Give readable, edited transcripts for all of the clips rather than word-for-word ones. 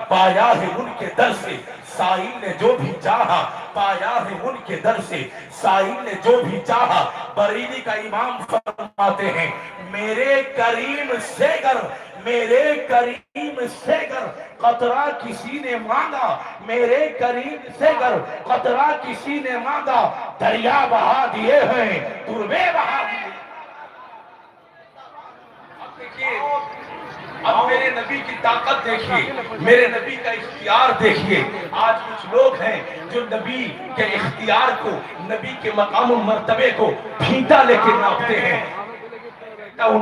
پایا ہے ان کے در سے سائل نے جو بھی چاہا، پایا ہے ان کے در سے سائل نے جو بھی چاہا۔ بریلی کا امام فرماتے ہیں میرے کریم سے گر، میرے کریم سے گر قطرہ کسی نے مانگا، میرے کریم سے گر قطرہ کسی نے مانگا، دریا بہا دیے ہیں تربے بہا دیے۔ اب میرے نبی کی طاقت دیکھیے، میرے نبی کا اختیار دیکھیے۔ آج کچھ لوگ ہیں جو نبی کے اختیار کو، نبی کے مقام و مرتبے کو پھینٹا لے کے ناپتے ہیں۔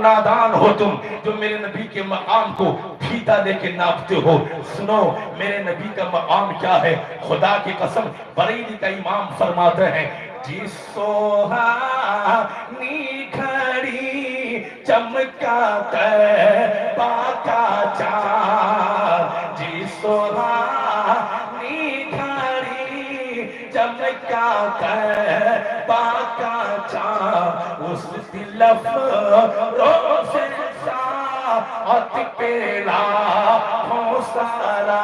نادان ہو تم جو میرے نبی کے مقام کو پھیتا لے کے ناپتے ہو۔ سنو میرے نبی کا مقام کیا ہے، خدا کی قسم بریلی کا امام فرماتے ہیں جس سوہانی گھڑی چمکا طیبہ کا چاند، جس سوہانی گھڑی چمکا طیبہ کا چاند، اس لفظوں سے ساعت پیلا ہو سارا۔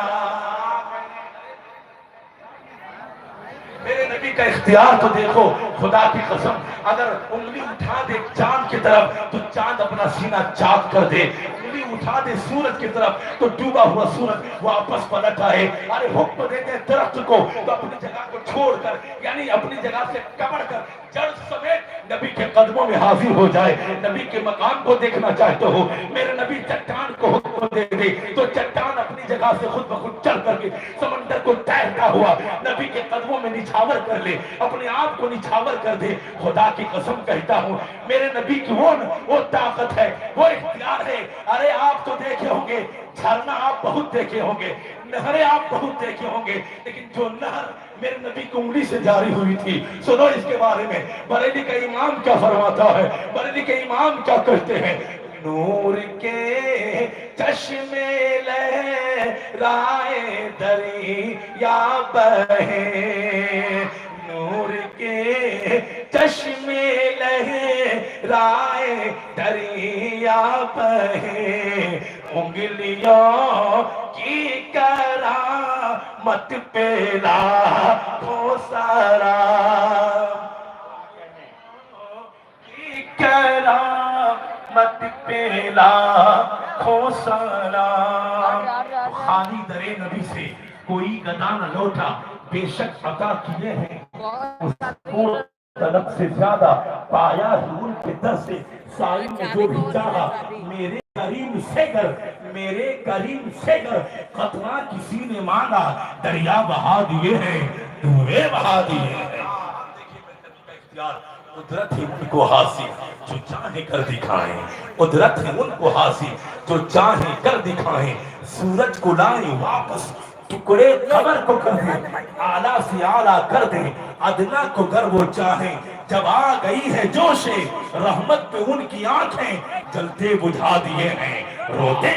میرے نبی کا اختیار تو دیکھو، خدا کی قسم اگر انگلی اٹھا دے چاند کی طرف تو چاند اپنا سینہ چاک کر دے، انگلی اٹھا دے سورج کی طرف تو ڈوبا ہوا سورج واپس پلٹ آئے۔ ارے حکم دے دے درخت کو تو اپنی جگہ کو چھوڑ کر، یعنی اپنی جگہ سے کمر کر جڑ سمیت نبی کے قدموں میں حاضر ہو جائے۔ نبی کے مقام کو دیکھنا چاہتے ہو، میرے نبی چٹان کو حکم دے دے تو چٹان اپنی جگہ سے خود بخود چل کر کے سمندر کو تیرتا ہوا نبی کے قدموں میں نچھاور کر لے، اپنے آپ کو نچھاور کر دے۔ خدا کی قسم کہتا ہوں میرے نبی کی وہ طاقت ہے، وہ اختیار ہے۔ ارے آپ تو دیکھے ہوں گے جھرنا، آپ بہت دیکھے ہوں گے، نہریں آپ بہت دیکھے ہوں گے، لیکن جو نہر میرے نبی کی انگلی سے جاری ہوئی تھی، سنو اس کے بارے میں بریلی کا امام کیا فرماتا ہے، بریلی کے امام کیا کہتے ہیں نور کے چشمے لہرائے دریا بہے، نور کے چشمے لہرائے دریا بہے، انگلیوں کی کرامت پہ لاکھوں سارا، کی کرامت پہ لاکھوں سارا۔ خالی در نبی سے کوئی گدا نہ لوٹا، بے شک عطا کیے ہیں اس کو طلب سے زیادہ، پایا ہی ان کے در سے سائل نے جو بھی چاہا، میرے کریم سے گر، میرے کریم سے گر قطرہ کسی نے مانگا، دریا بہا دیے ہیں دورے بہا دیے ہیں۔ دیکھیں میرے نبی کا اختیار، قدرت ہے ان کو حاصل جو چاہیں کر دکھائیں، قدرت ہے ان کو حاصل جو چاہیں کر دکھائیں، سورج کو لائیں واپس، ٹکڑے قمر کو کر دیں، اعلیٰ سے اعلیٰ کر دیں، ادنا کو گر وہ چاہیں، جب آ گئی ہے جوش رحمت پہ ان کی آنکھیں، جلتے بجھا دیے ہیں روتے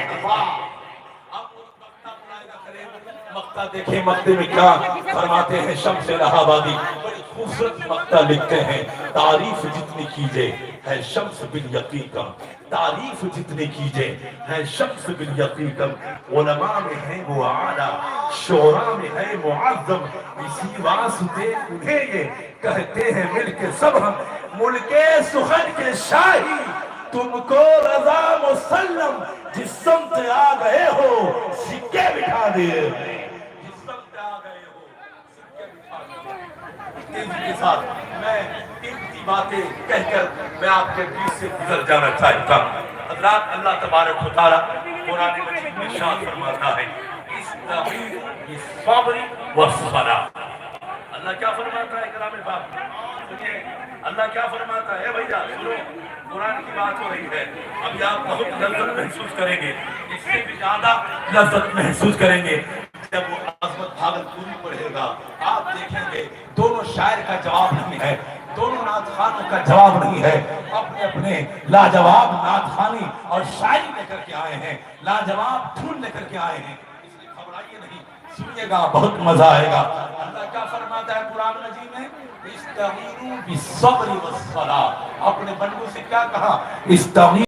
مقطع دیکھیں، مقطع میں کیا فرماتے ہیں شمس الہ آبادی، بڑی خوبصورت مقطع لکھتے ہیں تعریف جتنی کیجئے ہے شمس بالیقین کم، تعریف جتنی کیجئے ہے شمس بالیقین کم، علماء میں ہے وہ اعلیٰ، شعراء میں ہے معظم، اسی واسطے انہیں یہ کہتے ہیں مل کے سب ہم ملک سخن کے شاہی، تم کو رضا مسلم، جس سمت آ گئے ہو سکے بٹھا دیے، جس سمت آ گئے ہو سکے بٹھا دیے۔ تیزی کے ساتھ میں قیمتی باتیں کہہ کر میں آپ کے بیچ سے گزر جانا چاہتا ہوں۔ حضرات اللہ تبارک و تعالیٰ قرآن مجید میں ارشاد فرماتا ہے استعینوا بالصبر والصلاۃ۔ اللہ کیا فرماتا ہے کلام پاک؟ سنیے اللہ کیا فرماتا ہے بھیا، سنو قرآن کی بات ہو رہی ہے، ابھی آپ بہت لذت محسوس کریں گے، اس سے بھی زیادہ لذت محسوس کریں گے جب وہ عظمت بھاگلپوری پڑھے گا۔ آپ دیکھیں گے دونوں شاعر کا جواب نہیں ہے، دونوں نعت خوانوں کا جواب نہیں ہے، اپنے اپنے لاجواب نعت خوانی اور شاعری لے کر کے آئے ہیں، لاجواب دھن لے کر کے آئے ہیں، اس لیے گھبرائیے نہیں، سنیے گا بہت مزہ آئے گا۔ اللہ کیا فرماتا ہے قرآن مجید میں استعینوا بالصبر والصلاۃ، اپنے بندوں سے کیا کہا استعینوا